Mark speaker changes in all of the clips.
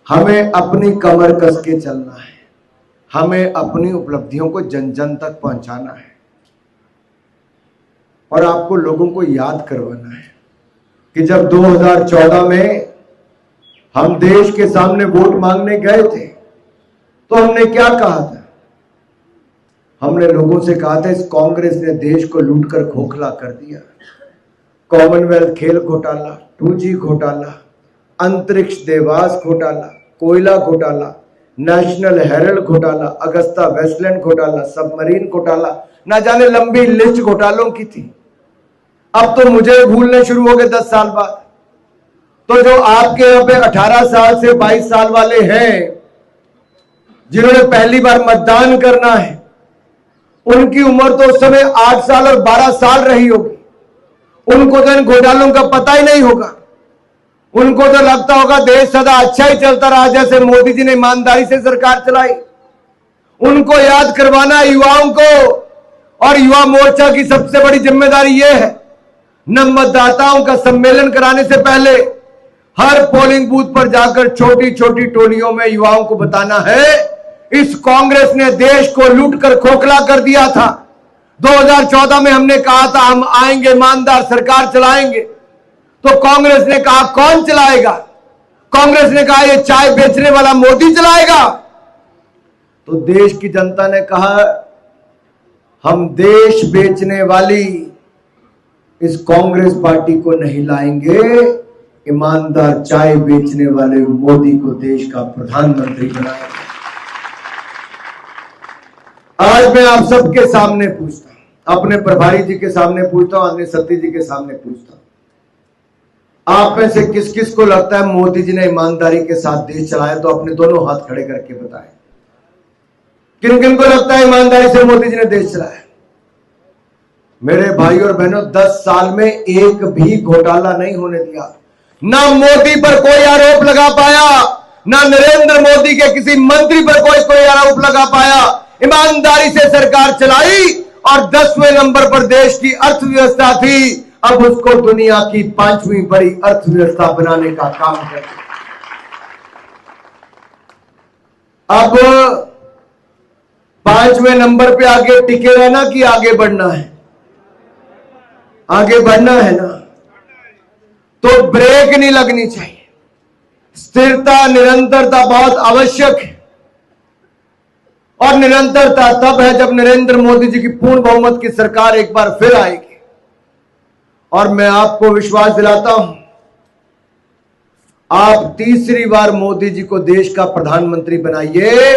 Speaker 1: हमें अपनी कमर कस के चलना है, हमें अपनी उपलब्धियों को जन जन तक पहुंचाना है और आपको लोगों को याद करवाना है कि जब 2014 में हम देश के सामने वोट मांगने गए थे तो हमने क्या कहा था? हमने लोगों से कहा था इस कांग्रेस ने देश को लूटकर खोखला कर दिया। कॉमनवेल्थ खेल घोटाला, 2G घोटाला, अंतरिक्ष देवास घोटाला, कोयला घोटाला, नेशनल हेरल्ड घोटाला, अगस्ता वेस्टलैंड घोटाला, सबमरीन घोटाला, ना जाने लंबी लिस्ट घोटालों की थी। अब तो मुझे भूलने शुरू हो गए 10 साल बाद। तो जो आपके यहाँ पे 18 साल से 22 साल वाले हैं जिन्होंने पहली बार मतदान करना है, उनकी उम्र तो उस समय 8 साल और 12 साल रही होगी। उनको तो इन घोटालों का पता ही नहीं होगा। उनको तो लगता होगा देश सदा अच्छा ही चलता रहा, जैसे मोदी जी ने ईमानदारी से सरकार चलाई। उनको याद करवाना युवाओं को, और युवा मोर्चा की सबसे बड़ी जिम्मेदारी यह है, न मतदाताओं का सम्मेलन कराने से पहले हर पोलिंग बूथ पर जाकर छोटी छोटी टोलियों में युवाओं को बताना है इस कांग्रेस ने देश को लूटकर खोखला कर दिया था। 2014 में हमने कहा था हम आएंगे, ईमानदार सरकार चलाएंगे, तो कांग्रेस ने कहा कौन चलाएगा? कांग्रेस ने कहा ये चाय बेचने वाला मोदी चलाएगा। तो देश की जनता ने कहा हम देश बेचने वाली इस कांग्रेस पार्टी को नहीं लाएंगे, ईमानदार चाय बेचने वाले मोदी को देश का प्रधानमंत्री बनाएंगे। आज मैं आप सबके सामने पूछता हूं, अपने प्रभारी जी के सामने पूछता हूं, अपने सती जी के सामने पूछता हूं, आप में से किस किस को लगता है मोदी जी ने ईमानदारी के साथ देश चलाया? तो अपने दोनों हाथ खड़े करके बताएं, किन किन को लगता है ईमानदारी से मोदी जी ने देश चलाया? मेरे भाई और बहनों, 10 साल में एक भी घोटाला नहीं होने दिया। ना मोदी पर कोई आरोप लगा पाया, ना नरेंद्र मोदी के किसी मंत्री पर कोई आरोप लगा पाया। ईमानदारी से सरकार चलाई और 10वें नंबर पर देश की अर्थव्यवस्था थी, अब उसको दुनिया की 5वीं बड़ी अर्थव्यवस्था बनाने का काम कर। अब 5वें नंबर पे आगे टिके रहना कि आगे बढ़ना है? आगे बढ़ना है ना, तो ब्रेक नहीं लगनी चाहिए। स्थिरता, निरंतरता बहुत आवश्यक है, और निरंतरता तब है जब नरेंद्र मोदी जी की पूर्ण बहुमत की सरकार एक बार फिर आएगी। और मैं आपको विश्वास दिलाता हूं, आप तीसरी बार मोदी जी को देश का प्रधानमंत्री बनाइए,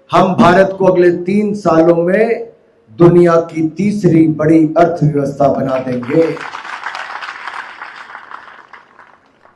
Speaker 1: हम भारत को अगले 3 सालों में दुनिया की तीसरी बड़ी अर्थव्यवस्था बना देंगे।